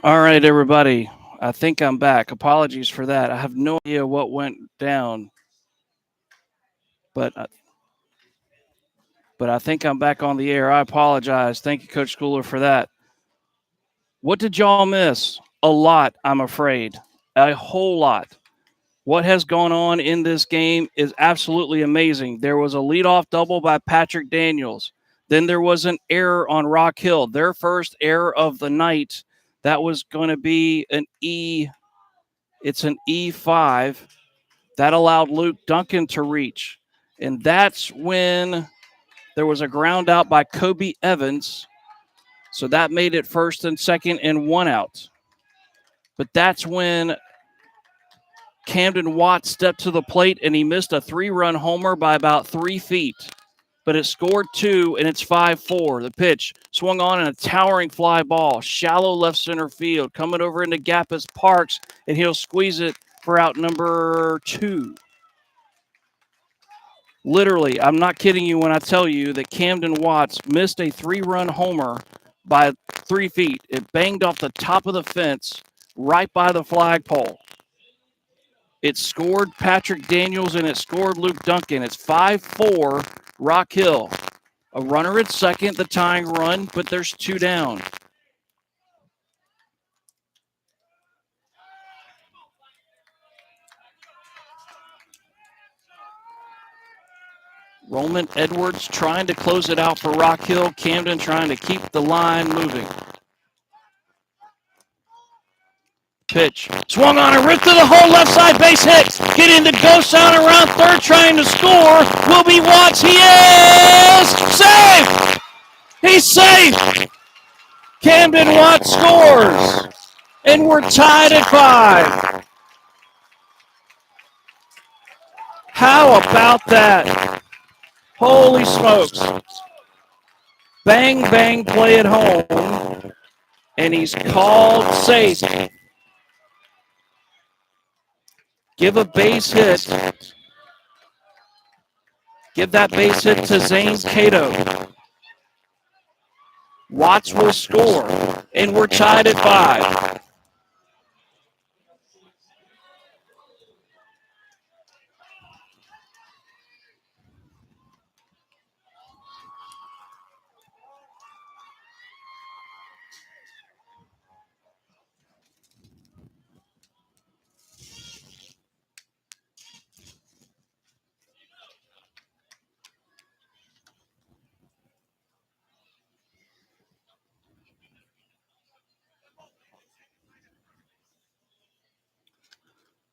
All right, everybody. I think I'm back. Apologies for that. I have no idea what went down, but but I think I'm back on the air. I apologize. Thank you, Coach Schooler, for that. What did y'all miss? A lot, I'm afraid. A whole lot. What has gone on in this game is absolutely amazing. There was a leadoff double by Patrick Daniels. Then there was an error on Rock Hill, their first error of the night. That was going to be an E. It's an E5. That allowed Luke Duncan to reach. And that's when there was a ground out by Kobe Evans. So that made it first and second and one out. But that's when Camden Watt stepped to the plate and he missed a 3-run homer by about 3 feet. But it scored 2 and it's 5-4. The pitch swung on in a towering fly ball, shallow left center field, coming over into Gappas Parks, and he'll squeeze it for out number 2. Literally, I'm not kidding you when I tell you that Camden Watts missed a 3-run homer by 3 feet. It banged off the top of the fence right by the flagpole. It scored Patrick Daniels and it scored Luke Duncan. It's 5-4 Rock Hill. A runner at second, the tying run, but there's 2 down. Roman Edwards trying to close it out for Rock Hill. Camden trying to keep the line moving. Pitch. Swung on and ripped to the hole, left side base hit. Getting the ghost out around third, trying to score. Will be Watts. He is safe. He's safe. Camden Watts scores. And we're tied at 5. How about that? Holy smokes. Bang, bang play at home. And he's called safe. Give a base hit. Give that base hit to Zane Cato. Watts will score. And we're tied at 5.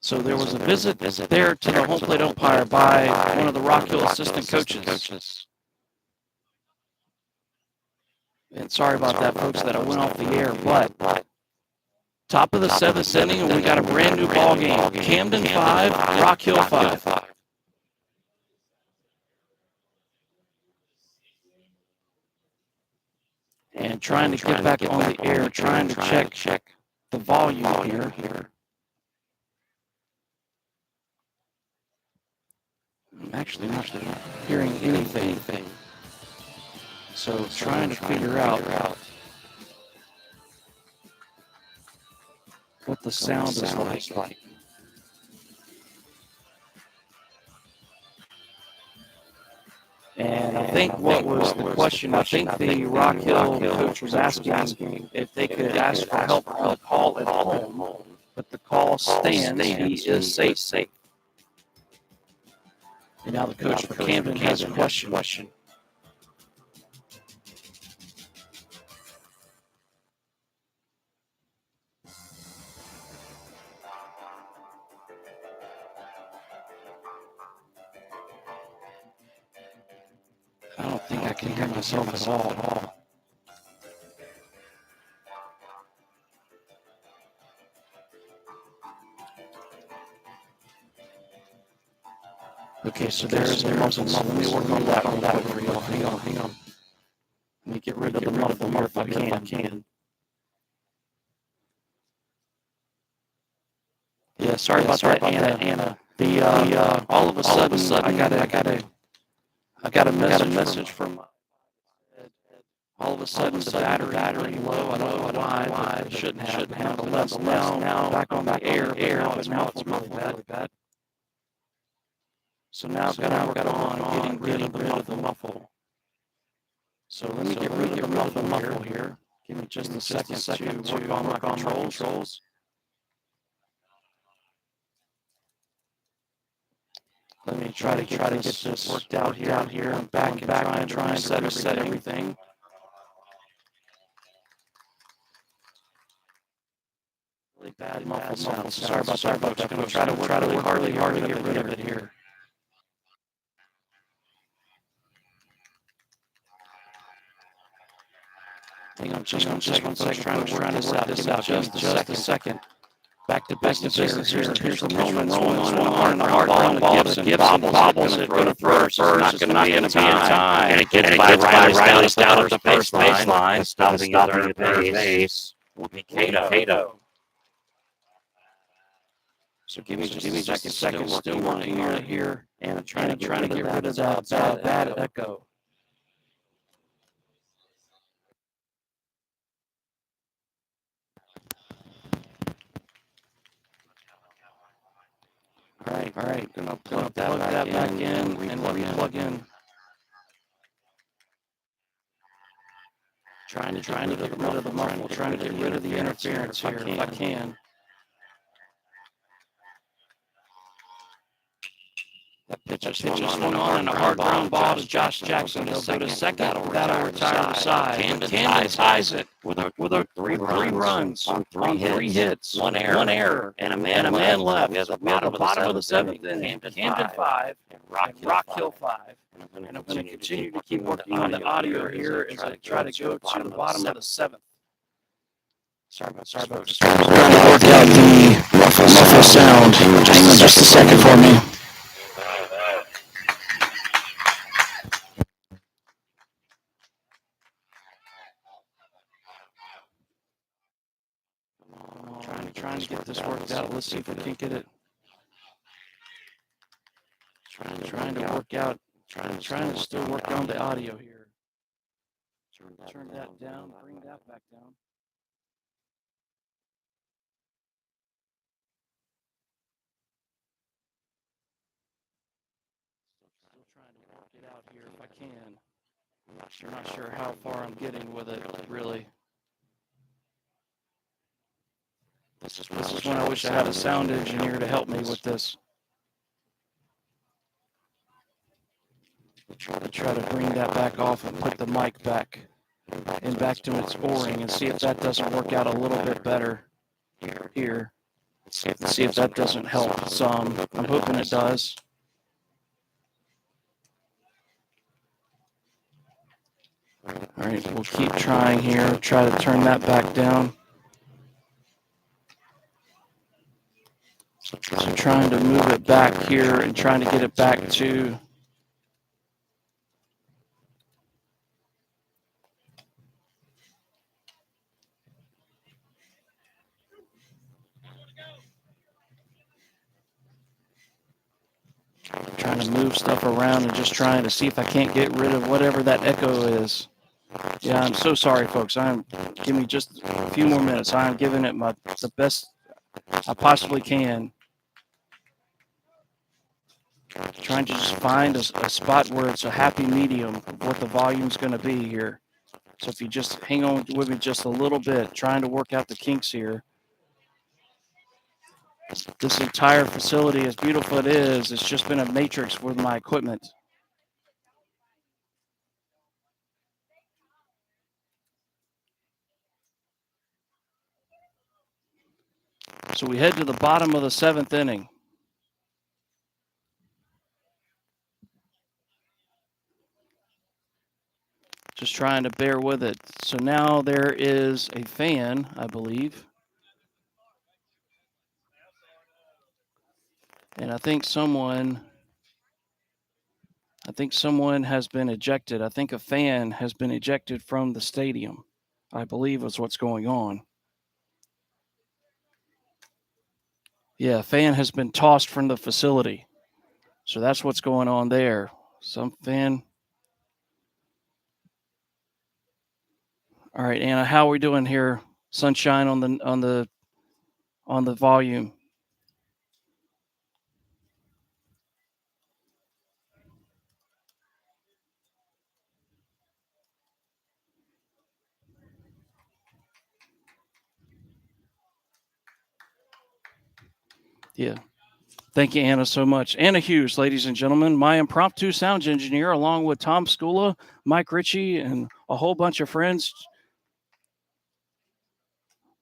So there was a visit there to the home plate umpire by one of the Rock Hill assistant coaches. And sorry about that, folks, that I went off the air, but top of the 7th inning, and we got a brand new ball game. Camden 5, Rock Hill 5. And trying to get back on the air, trying to check the volume here. I'm actually not hearing anything. So trying to figure out what the sound is like. And I think what was the question, I think the Rock Hill coach was asking if they could ask for help on the call at home. But the call stands. He is safe. And now the coach for Camden has a question. I don't think I can hear myself at all. Okay, so there's the muffins. Let me work on that for you. Hang on. Let me get rid of the muffin if I can. Yeah, sorry about that, Anna. All of a sudden, I got a message from all of a sudden the battery low. I don't know why. It shouldn't have. Nonetheless, now back on the air, but now it's muffled bad. So now I've got to work on getting rid of the muffle. So let me get rid of the muffle here. Give me just a second to work on my controls. Let me try to get this worked out here. I'm back and trying to set everything. Really bad muffle sound. Sorry about that. I'm going to try to work really hard to get rid of it here. Hang on just one second. Trying to work this out. Just a second. Back to business here. Here's the rolling on a hard ball to Gibson. Bobbles it for the first. It's not going to be in time. And it gets by right out of the first baseline. Stopping at third base. Will be Cato. So give me just a second. Still working on it here. And I'm trying to get rid of that bad echo. All right. Gonna plug that back in and re-plug in. Trying to get rid of the muffle. Trying to get rid of the interference here if I can. That pitch is swung on and a hard ground ball to Josh Jackson. He'll go to second. That'll retire the side. Camden ties it with a three runs on three hits, one error, and a man left. We have the bottom of the seventh inning. Camden 5, and Rock Hill 5. And I'm going to continue to keep working on the audio here as I try to go to the bottom of the seventh. Sorry about just trying to work out the muffle sound. Hang on just a second for me. Trying to get this worked out. Let's see if we can get it. Trying to work out. Trying to still work on the audio here. Turn that down. Bring that back down. Still trying to work it out here if I can. I'm not sure how far I'm getting with it, really. This is when I wish I had a sound engineer to help me with this. Try to bring that back off and put the mic back to its O-ring and see if that doesn't work out a little bit better here. See if that doesn't help some. I'm hoping it does. All right, we'll keep trying here. Try to turn that back down. So trying to move it back here and trying to get it back to trying to move stuff around and just trying to see if I can't get rid of whatever that echo is. Yeah, I'm so sorry, folks. Give me just a few more minutes. I'm giving it the best I possibly can. Trying to just find a spot where it's a happy medium of what the volume's going to be here. So if you just hang on with me just a little bit, trying to work out the kinks here. This entire facility, as beautiful it is, it's just been a matrix with my equipment. So we head to the bottom of the seventh inning. Just trying to bear with it. So now there is a fan, I believe. And I think someone has been ejected. I think a fan has been ejected from the stadium, I believe is what's going on. Yeah, a fan has been tossed from the facility. So that's what's going on there. Some fan. All right, Anna, how are we doing here? Sunshine on the volume. Yeah. Thank you, Anna, so much. Anna Hughes, ladies and gentlemen, my impromptu sound engineer, along with Tom Skula, Mike Ritchie, and a whole bunch of friends.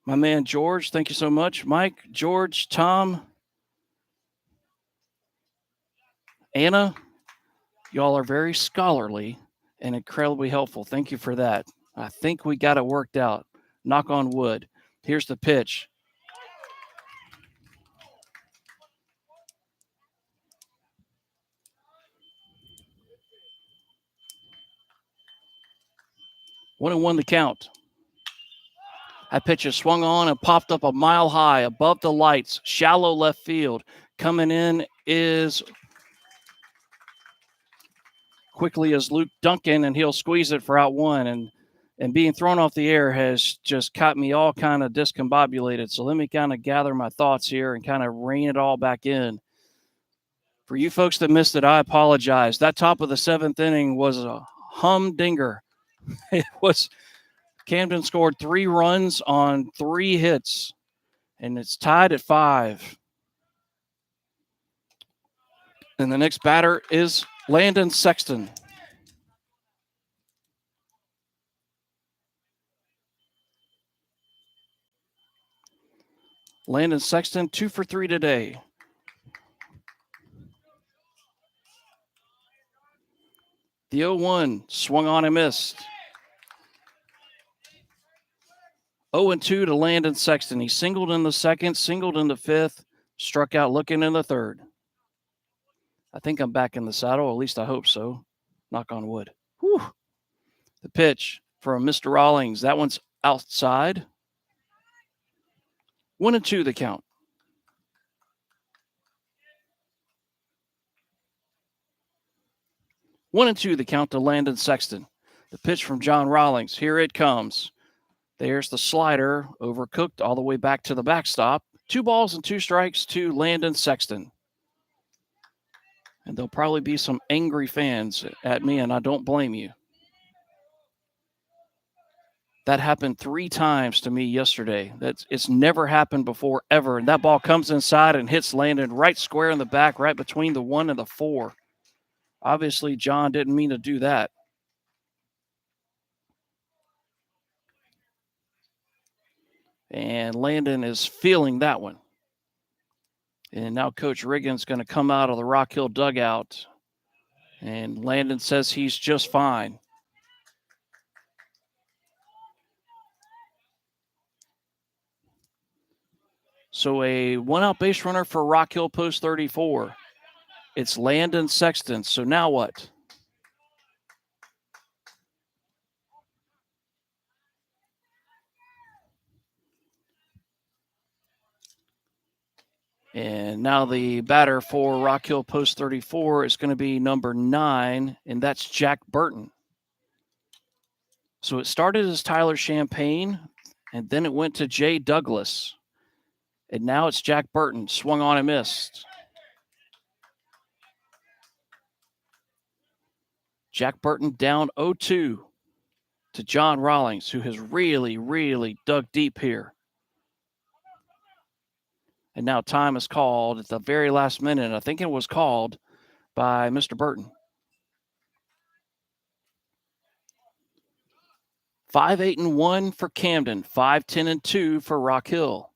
My man George, thank you so much. Mike, George, Tom, Anna, y'all are very scholarly and incredibly helpful. Thank you for that. I think we got it worked out. Knock on wood. Here's the pitch. One and one the count. That pitch is swung on and popped up a mile high above the lights, shallow left field. Coming in is quickly as Luke Duncan, and he'll squeeze it for out one. And being thrown off the air has just caught me all kind of discombobulated. So let me kind of gather my thoughts here and kind of rein it all back in. For you folks that missed it, I apologize. That top of the seventh inning was a humdinger. It was Camden scored 3 runs on 3 hits, and it's tied at 5. And the next batter is Landon Sexton. Landon Sexton, 2 for 3 today. The 0-1 swung on and missed. 0-2 to Landon Sexton. He singled in the second, singled in the fifth, struck out looking in the third. I think I'm back in the saddle. At least I hope so. Knock on wood. Whew. The pitch from Mr. Rawlings. That one's outside. 1-2 the count. 1-2 the count to Landon Sexton. The pitch from John Rawlings. Here it comes. There's the slider, overcooked all the way back to the backstop. 2 balls and 2 strikes to Landon Sexton. And there'll probably be some angry fans at me, and I don't blame you. That happened 3 times to me yesterday. It's never happened before, ever. And that ball comes inside and hits Landon right square in the back, right between the 1 and the 4. Obviously, John didn't mean to do that. And Landon is feeling that one. And now Coach Riggins going to come out of the Rock Hill dugout. And Landon says he's just fine. So a 1-out base runner for Rock Hill post 34. It's Landon Sexton. So now what? And now the batter for Rock Hill post 34 is going to be number 9, and that's Jack Burton. So it started as Tyler Champagne, and then it went to Jay Douglas. And now it's Jack Burton, swung on and missed. Jack Burton down 0-2 to John Rawlings, who has really, really dug deep here. And now time is called at the very last minute. I think it was called by Mr. Burton. 5-8-1 for Camden. 5-10-2 for Rock Hill.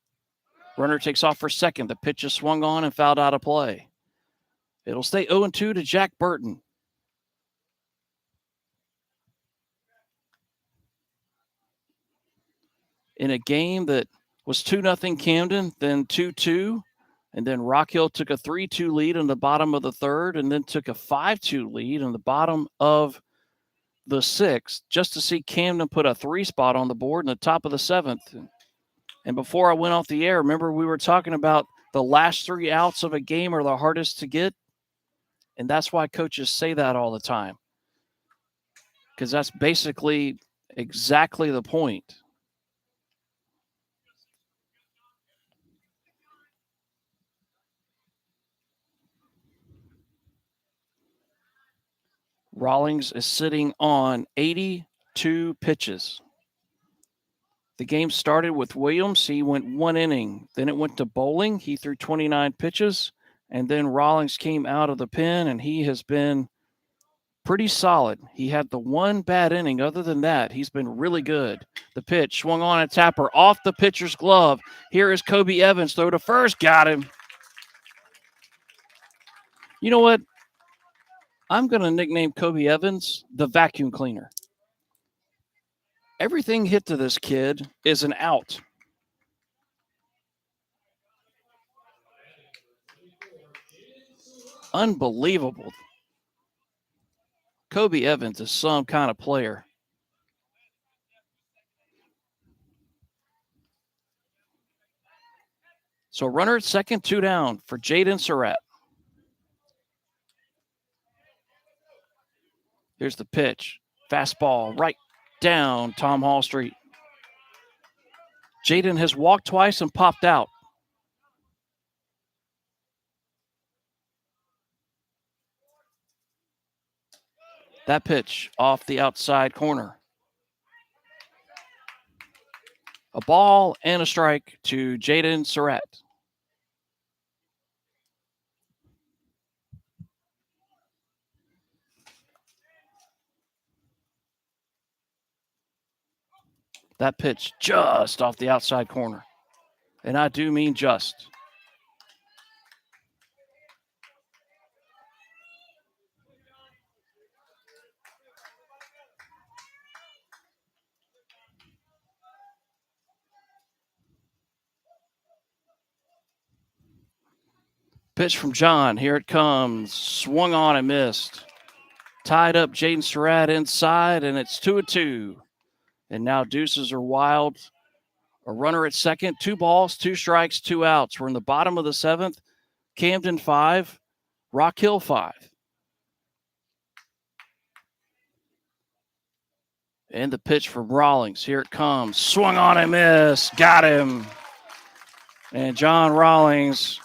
Runner takes off for second. The pitch is swung on and fouled out of play. It'll stay 0-2 to Jack Burton. In a game that was 2-0 Camden, then 2-2, and then Rock Hill took a 3-2 lead in the bottom of the third, and then took a 5-2 lead in the bottom of the 6th, just to see Camden put a 3 spot on the board in the top of the 7th. And before I went off the air, remember we were talking about the last 3 outs of a game are the hardest to get? And that's why coaches say that all the time. Because that's basically Exactly the point. Rawlings is sitting on 82 pitches. The game started with Williams. He went 1 inning. Then it went to Bowling. He threw 29 pitches. And then Rawlings came out of the pen, and he has been pretty solid. He had the one bad inning. Other than that, he's been really good. The pitch swung on a tapper off the pitcher's glove. Here is Kobe Evans. Throw to first. Got him. You know what? I'm going to nickname Kobe Evans the vacuum cleaner. Everything hit to this kid is an out. Unbelievable. Kobe Evans is some kind of player. So runner at second, 2 down for Jaden Surratt. Here's the pitch. Fastball right down Tom Hall Street. Jaden has walked twice and popped out. That pitch off the outside corner. A ball and a strike to Jaden Surratt. That pitch just off the outside corner. And I do mean just. Pitch from John. Here it comes. Swung on and missed. Tied up Jaden Surratt inside, and it's 2-2. And now deuces are wild. A runner at second, 2 balls, 2 strikes, 2 outs. We're in the bottom of the 7th. Camden 5, Rock Hill 5. And the pitch from Rawlings. Here it comes. Swung on and missed. Got him. And John Rawlings,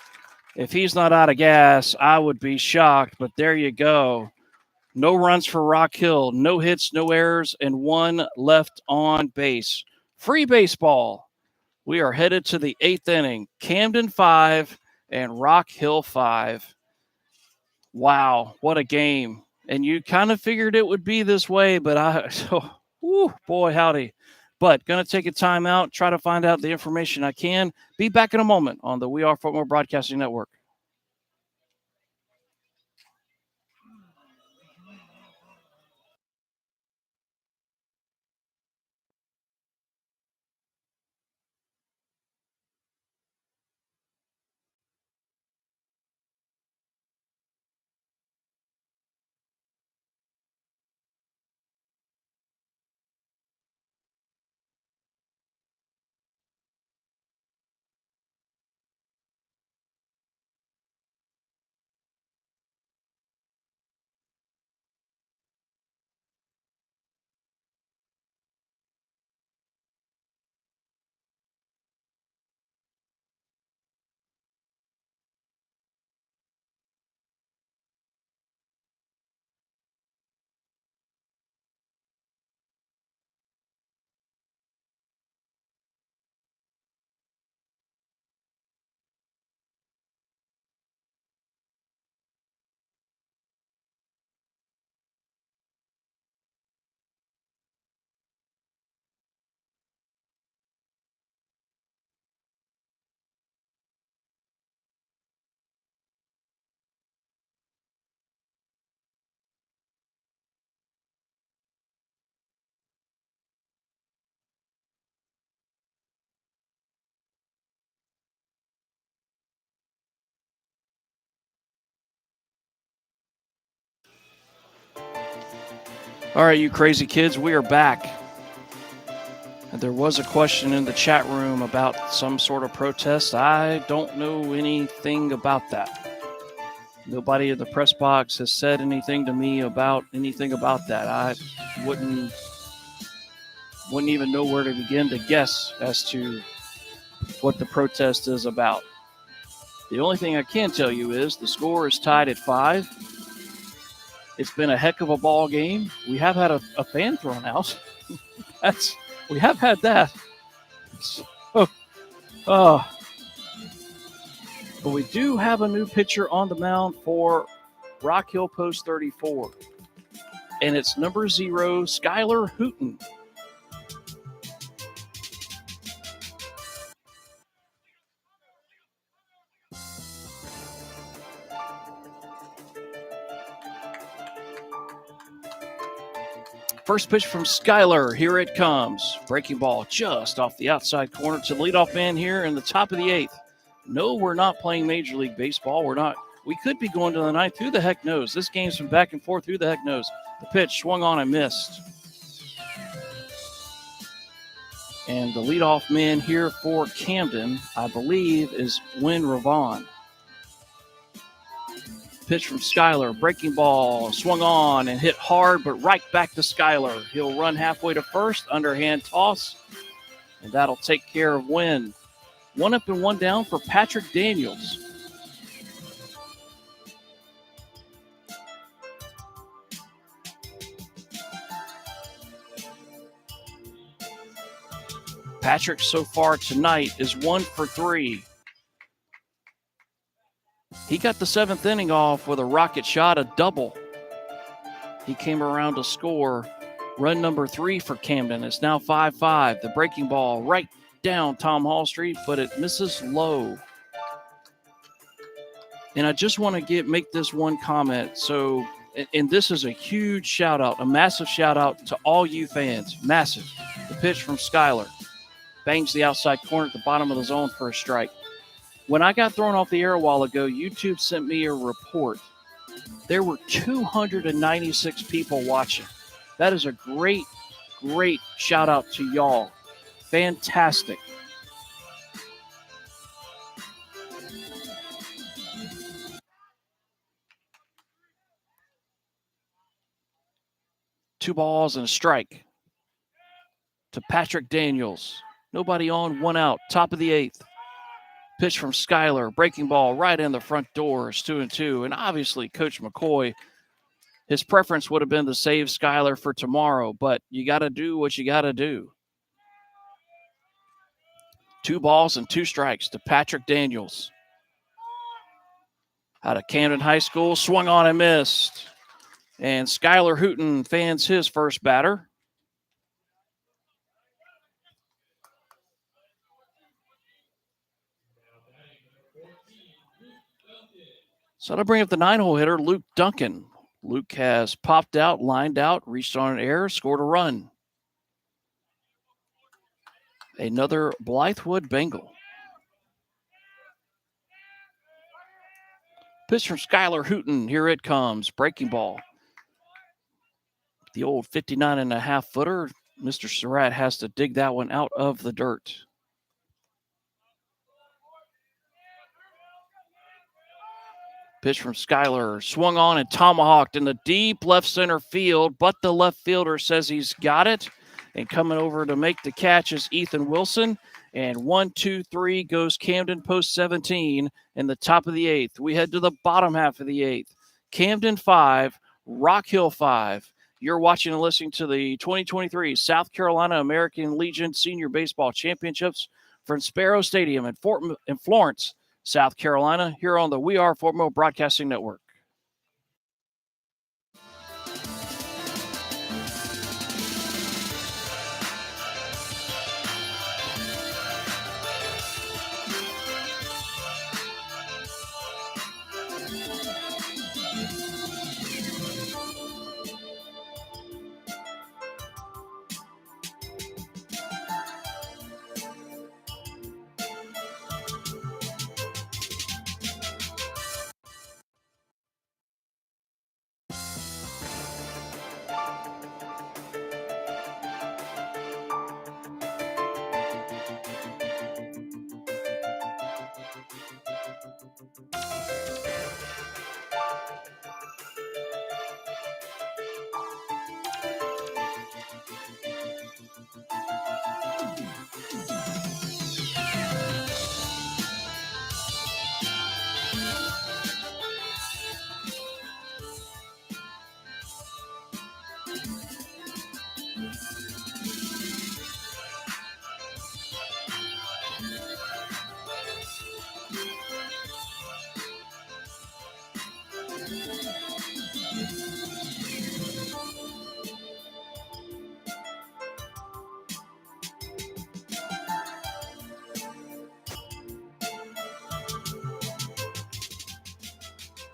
if he's not out of gas, I would be shocked. But there you go. No runs for Rock Hill. No hits, no errors, and 1 left on base. Free baseball. We are headed to the 8th inning. Camden 5 and Rock Hill 5. Wow, what a game. And you kind of figured it would be this way, but boy, howdy. But going to take a time out, try to find out the information I can. Be back in a moment on the We Are Football Broadcasting Network. All right, you crazy kids, we are back. There was a question in the chat room about some sort of protest. I don't know anything about that. Nobody in the press box has said anything to me about anything about that. I wouldn't Wouldn't even know where to begin to guess as to what the protest is about. The only thing I can tell you is the score is tied at 5. It's been a heck of a ball game. We have had a fan thrown out. We have had that. So, but we do have a new pitcher on the mound for Rock Hill Post 34, and it's number 0, Skylar Hooten. First pitch from Skylar. Here it comes. Breaking ball just off the outside corner to the leadoff man here in the top of the 8th. No, we're not playing Major League Baseball. We're not. We could be going to the 9th. Who the heck knows? This game's been back and forth. Who the heck knows? The pitch swung on and missed. And the leadoff man here for Camden, I believe, is Win Ravon. Pitch from Skylar, breaking ball, swung on and hit hard, but right back to Skylar. He'll run halfway to first, underhand toss, and that'll take care of Win. 1 up and 1 down for Patrick Daniels. Patrick so far tonight is 1 for 3. He got the 7th inning off with a rocket shot, a double. He came around to score run number 3 for Camden. It's now 5-5. The breaking ball right down Tom Hall Street, but it misses low. And I just want to make this one comment. So, and this is a huge shout out, a massive shout out to all you fans. Massive. The pitch from Skylar. Bangs the outside corner at the bottom of the zone for a strike. When I got thrown off the air a while ago, YouTube sent me a report. There were 296 people watching. That is a great, great shout out to y'all. Fantastic. Two balls and a strike to Patrick Daniels. Nobody on, 1 out, top of the 8th. Pitch from Skylar, breaking ball right in the front door, 2-2. And obviously, Coach McCoy, his preference would have been to save Skylar for tomorrow, but you got to do what you got to do. 2 balls and 2 strikes to Patrick Daniels. Out of Camden High School, swung on and missed. And Skylar Hooten fans his first batter. So to bring up the 9-hole hitter, Luke Duncan. Luke has popped out, lined out, reached on an error, scored a run. Another Blythewood Bengal. Pitch from Skylar Hooten. Here it comes. Breaking ball. The old 59.5-footer. Mr. Surratt has to dig that one out of the dirt. Pitch from Skylar, swung on and tomahawked in the deep left center field, but the left fielder says he's got it. And coming over to make the catch is Ethan Wilson. And 1-2-3 goes Camden Post 17 in the top of the 8th. We head to the bottom half of the 8th. Camden 5, Rock Hill 5. You're watching and listening to the 2023 South Carolina American Legion Senior Baseball Championships from Sparrow Stadium in Florence, South Carolina, here on the We Are Fort Mill Broadcasting Network.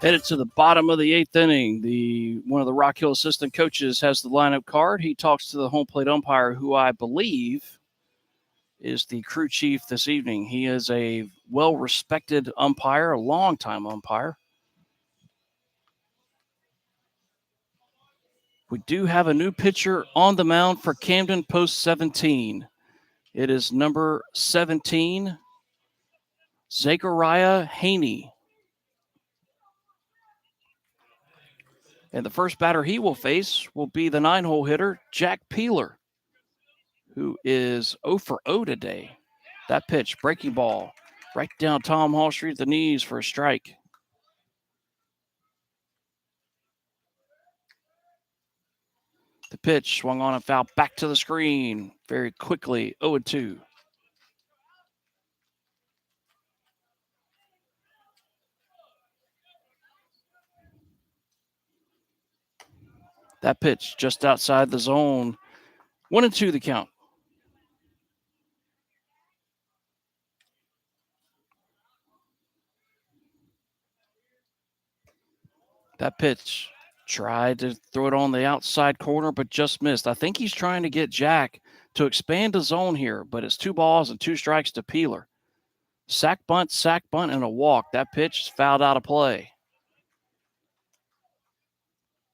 Headed to the bottom of the 8th inning, one of the Rock Hill assistant coaches has the lineup card. He talks to the home plate umpire, who I believe is the crew chief this evening. He is a well-respected umpire, a long-time umpire. We do have a new pitcher on the mound for Camden post 17. It is number 17, Zachariah Haney. And the first batter he will face will be the 9-hole hitter, Jack Peeler, who is 0 for 0 today. That pitch, breaking ball, right down Tom Hall Street at the knees for a strike. The pitch swung on and foul back to the screen very quickly, 0-2. That pitch just outside the zone, 1-2 the count. That pitch tried to throw it on the outside corner, but just missed. I think he's trying to get Jack to expand the zone here, but it's 2 balls and 2 strikes to Peeler. Sack bunt, and a walk. That pitch is fouled out of play.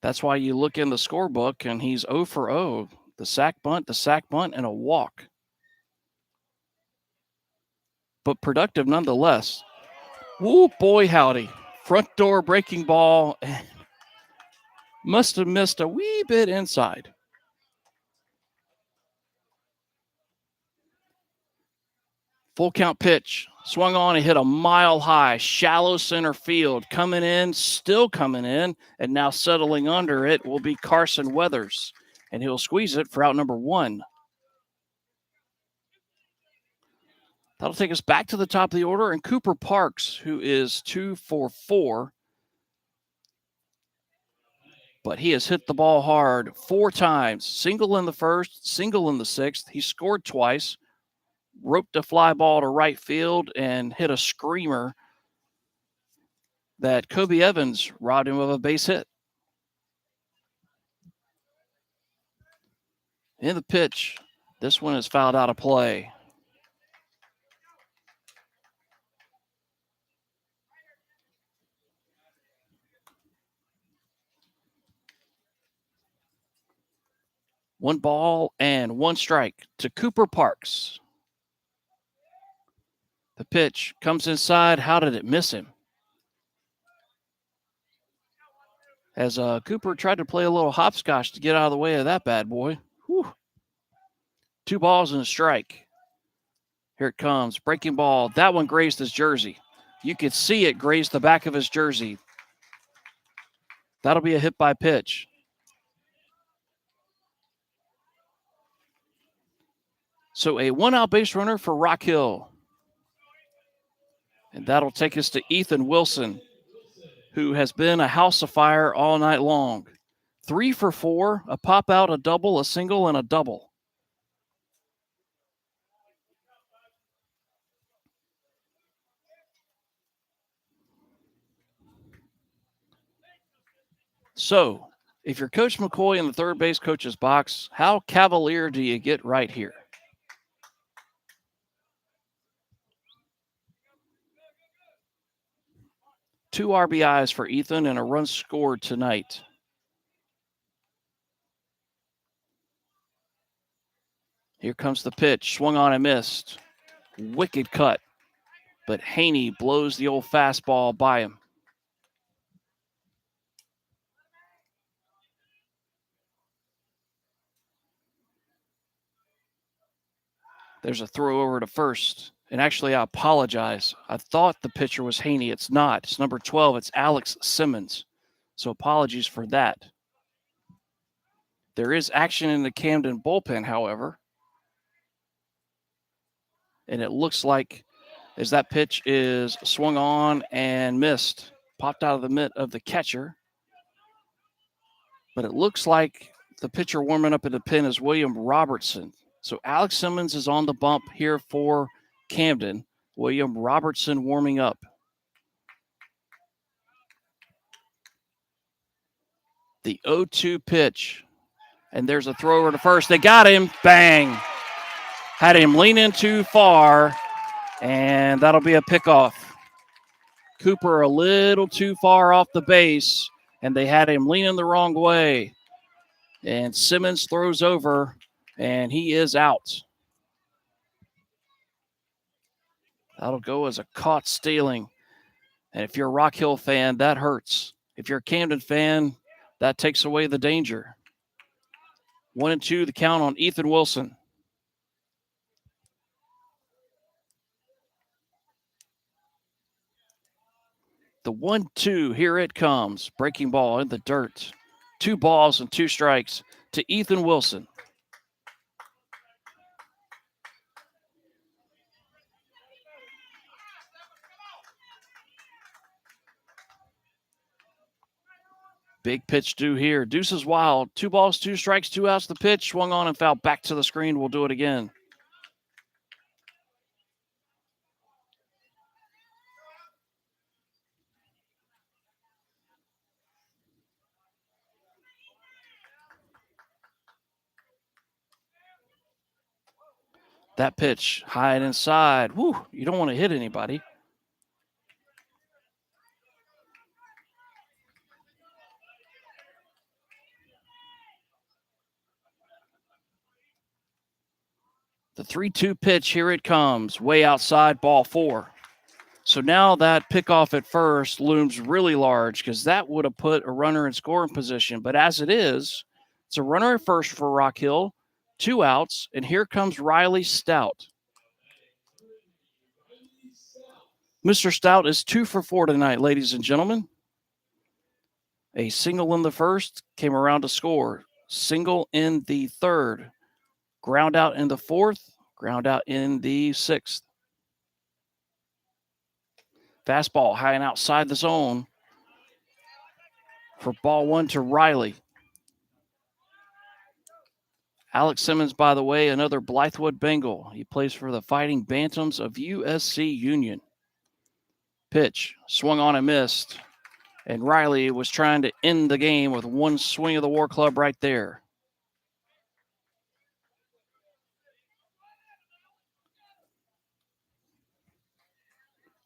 That's why you look in the scorebook and he's 0 for 0. The sack bunt, and a walk. But productive nonetheless. Woo, boy, howdy. Front door breaking ball. Must have missed a wee bit inside. Full count pitch. Swung on and hit a mile high, shallow center field. Coming in, still coming in, and now settling under it will be Carson Weathers. And he'll squeeze it for out number 1. That'll take us back to the top of the order. And Cooper Parks, who is 2 for 4. But he has hit the ball hard 4 times. Single in the first, single in the 6th. He scored twice, roped a fly ball to right field, and hit a screamer that Kobe Evans robbed him of a base hit. In the pitch, this one is fouled out of play. One ball and 1 strike to Cooper Parks. The pitch comes inside. How did it miss him? As Cooper tried to play a little hopscotch to get out of the way of that bad boy. Whew. 2 balls and a strike. Here it comes. Breaking ball. That one grazed his jersey. You could see it graze the back of his jersey. That'll be a hit by pitch. So a 1-out base runner for Rock Hill. And that'll take us to Ethan Wilson, who has been a house of fire all night long. 3 for 4, a pop out, a double, a single, and a double. So, if you're Coach McCoy in the third base coach's box, how cavalier do you get right here? Two RBIs for Ethan and a run scored tonight. Here comes the pitch. Swung on and missed. Wicked cut. But Haney blows the old fastball by him. There's a throw over to first. And actually, I apologize. I thought the pitcher was Haney. It's not. It's number 12. It's Alex Simmons. So apologies for that. There is action in the Camden bullpen, however. And it looks like as that pitch is swung on and missed, popped out of the mitt of the catcher. But it looks like the pitcher warming up in the pen is William Robertson. So Alex Simmons is on the bump here for Camden. William Robertson warming up. The 0-2 pitch. And there's a throw over to first. They got him. Bang. Had him lean in too far, and that'll be a pickoff. Cooper a little too far off the base, and they had him leaning the wrong way. And Simmons throws over, and he is out. That'll go as a caught stealing. And if you're a Rock Hill fan, that hurts. If you're a Camden fan, that takes away the danger. 1-2, the count on Ethan Wilson. The 1-2, here it comes. Breaking ball in the dirt. 2 balls and 2 strikes to Ethan Wilson. Big pitch due here. Deuce is wild. 2 balls, 2 strikes, 2 outs. The pitch swung on and fouled back to the screen. We'll do it again. That pitch high and inside. Woo, you don't want to hit anybody. The 3-2 pitch, here it comes. Way outside, ball 4. So now that pickoff at first looms really large because that would have put a runner in scoring position. But as it is, it's a runner at first for Rock Hill, 2 outs, and here comes Riley Stout. Mr. Stout is 2 for 4 tonight, ladies and gentlemen. A single in the first, came around to score. Single in the third. Ground out in the fourth, ground out in the sixth. Fastball high and outside the zone for ball 1 to Riley. Alex Simmons, by the way, another Blythewood Bengal. He plays for the Fighting Bantams of USC Union. Pitch, swung on and missed. And Riley was trying to end the game with one swing of the War Club right there.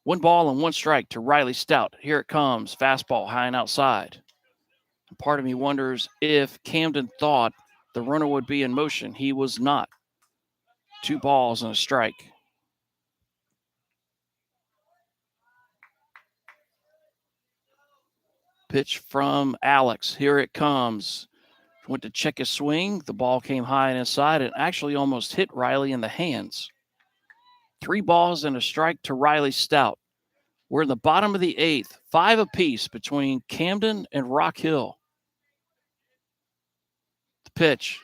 One ball and 1 strike to Riley Stout. Here it comes. Fastball high and outside. Part of me wonders if Camden thought the runner would be in motion. He was not. 2 balls and a strike. Pitch from Alex. Here it comes. Went to check his swing. The ball came high and inside and actually almost hit Riley in the hands. 3 balls and a strike to Riley Stout. We're in the bottom of the 8th, 5 apiece between Camden and Rock Hill. The pitch,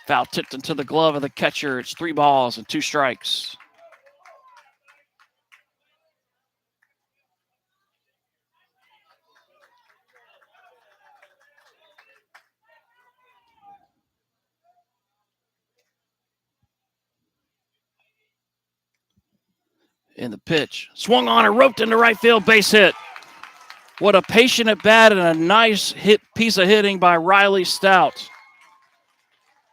foul tipped into the glove of the catcher. It's 3 balls and 2 strikes. In the pitch, swung on and roped into right field, base hit. What a patient at bat and a nice piece of hitting by Riley Stout.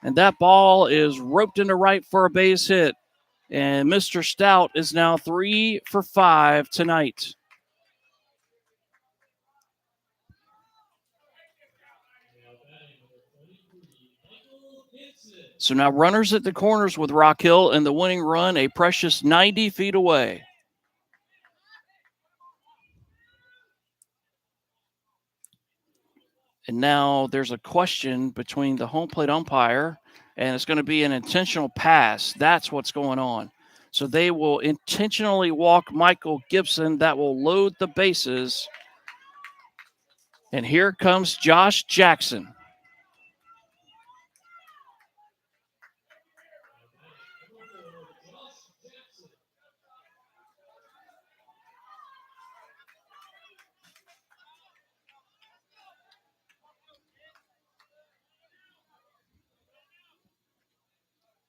And that ball is roped into right for a base hit. And Mr. Stout is now 3 for 5 tonight. So now runners at the corners with Rock Hill and the winning run a precious 90 feet away. And now there's a question between the home plate umpire, and it's going to be an intentional pass. That's what's going on. So they will intentionally walk Michael Gibson. That will load the bases. And here comes Josh Jackson.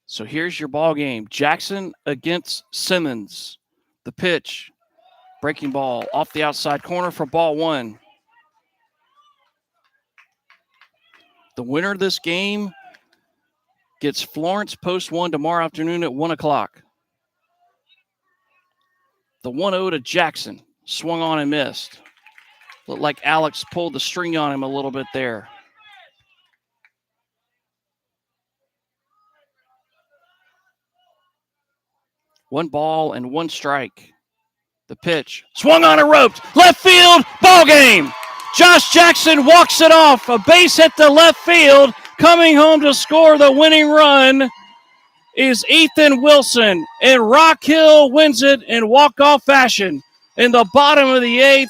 So here's your ball game. Jackson against Simmons. The pitch. Breaking ball off the outside corner for ball 1. The winner of this game gets Florence Post 1 tomorrow afternoon at 1 o'clock. The 1-0 to Jackson. Swung on and missed. Looked like Alex pulled the string on him a little bit there. One ball and one strike. The pitch. Swung on and roped. Left field. Ball game. Josh Jackson walks it off. A base hit to left field. Coming home to score the winning run is Ethan Wilson. And Rock Hill wins it in walk-off fashion. In the bottom of the 8th.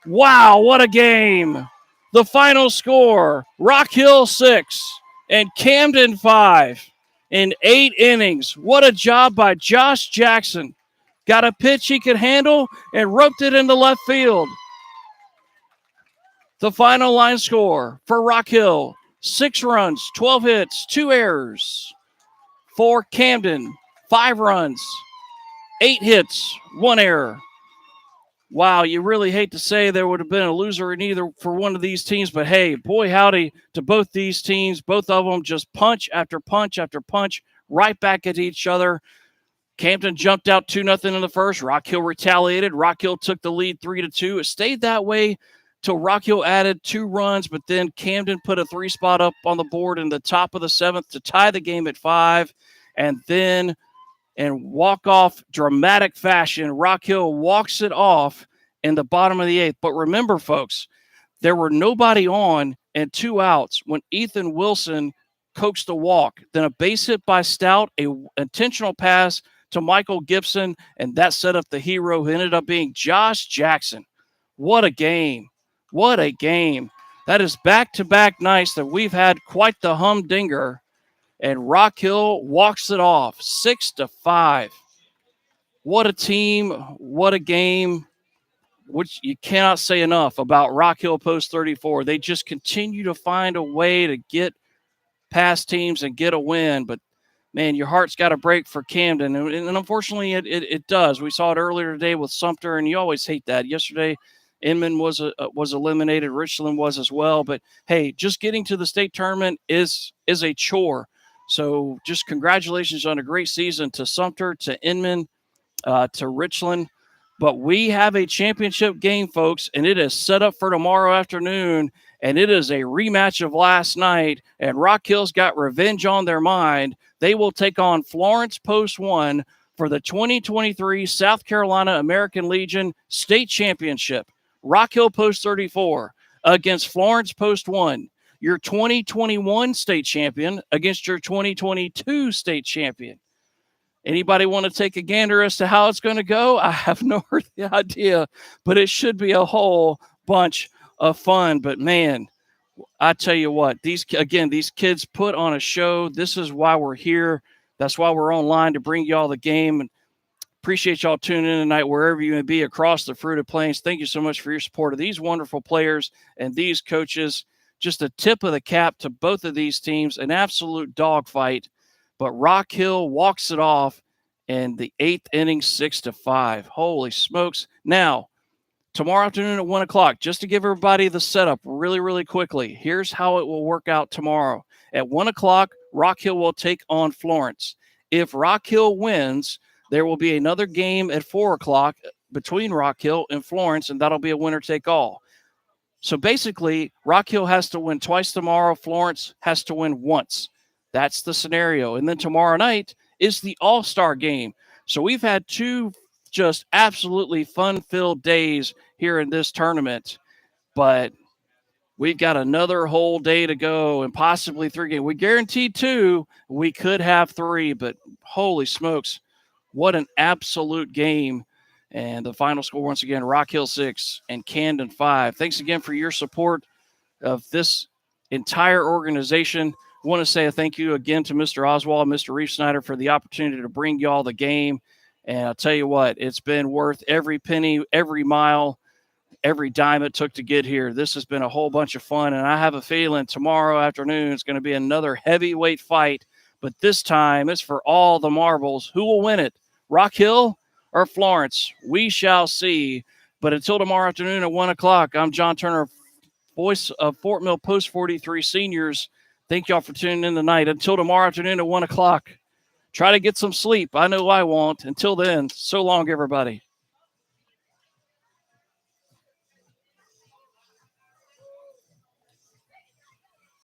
Wow, what a game. The final score, Rock Hill 6 and Camden 5 in 8 innings. What a job by Josh Jackson. Got a pitch he could handle and roped it into left field. The final line score for Rock Hill, 6 runs, 12 hits, 2 errors. For Camden, 5 runs, 8 hits, 1 error. Wow, you really hate to say there would have been a loser in either for one of these teams, but hey, boy howdy to both these teams. Both of them just punch after punch after punch right back at each other. Camden jumped out 2-0 in the first. Rock Hill retaliated. Rock Hill took the lead 3-2. It stayed that way till Rock Hill added 2 runs, but then Camden put a 3-spot up on the board in the top of the 7th to tie the game at 5, and then in walk-off dramatic fashion, Rock Hill walks it off in the bottom of the 8th. But remember, folks, there were nobody on and 2 outs when Ethan Wilson coaxed a walk. Then a base hit by Stout, an intentional pass to Michael Gibson, and that set up the hero who ended up being Josh Jackson. What a game. What a game. That is back-to-back nights that we've had quite the humdinger. And Rock Hill walks it off 6-5. What a team. What a game. Which you cannot say enough about Rock Hill Post 34. They just continue to find a way to get past teams and get a win. But, man, your heart's got to break for Camden. And unfortunately, it does. We saw it earlier today with Sumter, and you always hate that. Yesterday, Inman was eliminated. Richland was as well. But, hey, just getting to the state tournament is a chore. So just congratulations on a great season to Sumter, to Inman, to Richland. But we have a championship game, folks, and it is set up for tomorrow afternoon, and it is a rematch of last night, and Rock Hill's got revenge on their mind. They will take on Florence Post 1 for the 2023 South Carolina American Legion State Championship. Rock Hill Post 34 against Florence Post 1. Your 2021 state champion against your 2022 state champion. Anybody want to take a gander as to how it's going to go? I have no idea, but it should be a whole bunch of fun. But, man, I tell you what, these kids put on a show. This is why we're here. That's why we're online, to bring y'all the game. And appreciate y'all tuning in tonight wherever you may be across the Fruited Plains. Thank you so much for your support of these wonderful players and these coaches. Just a tip of the cap to both of these teams, an absolute dogfight. But Rock Hill walks it off in the 8th inning, 6-5. Holy smokes. Now, tomorrow afternoon at 1 o'clock, just to give everybody the setup really, really quickly, here's how it will work out tomorrow. At 1 o'clock, Rock Hill will take on Florence. If Rock Hill wins, there will be another game at 4 o'clock between Rock Hill and Florence, and that'll be a winner-take-all. So basically, Rock Hill has to win twice tomorrow. Florence has to win once. That's the scenario. And then tomorrow night is the All-Star game. So we've had 2 just absolutely fun-filled days here in this tournament. But we've got another whole day to go and possibly 3 games. We guaranteed 2. We could have 3, but holy smokes, what an absolute game. And the final score, once again, Rock Hill 6 and Camden 5. Thanks again for your support of this entire organization. I want to say a thank you again to Mr. Oswald and Mr. Reef Snyder for the opportunity to bring y'all the game. And I'll tell you what, it's been worth every penny, every mile, every dime it took to get here. This has been a whole bunch of fun, and I have a feeling tomorrow afternoon is going to be another heavyweight fight. But this time, it's for all the marbles. Who will win it? Rock Hill or Florence? We shall see. But until tomorrow afternoon at 1 o'clock, I'm John Turner, voice of Fort Mill Post 43 Seniors, Thank y'all for tuning in tonight. Until tomorrow afternoon at 1 o'clock. Try to get some sleep. I know I won't. Until then, so long, everybody.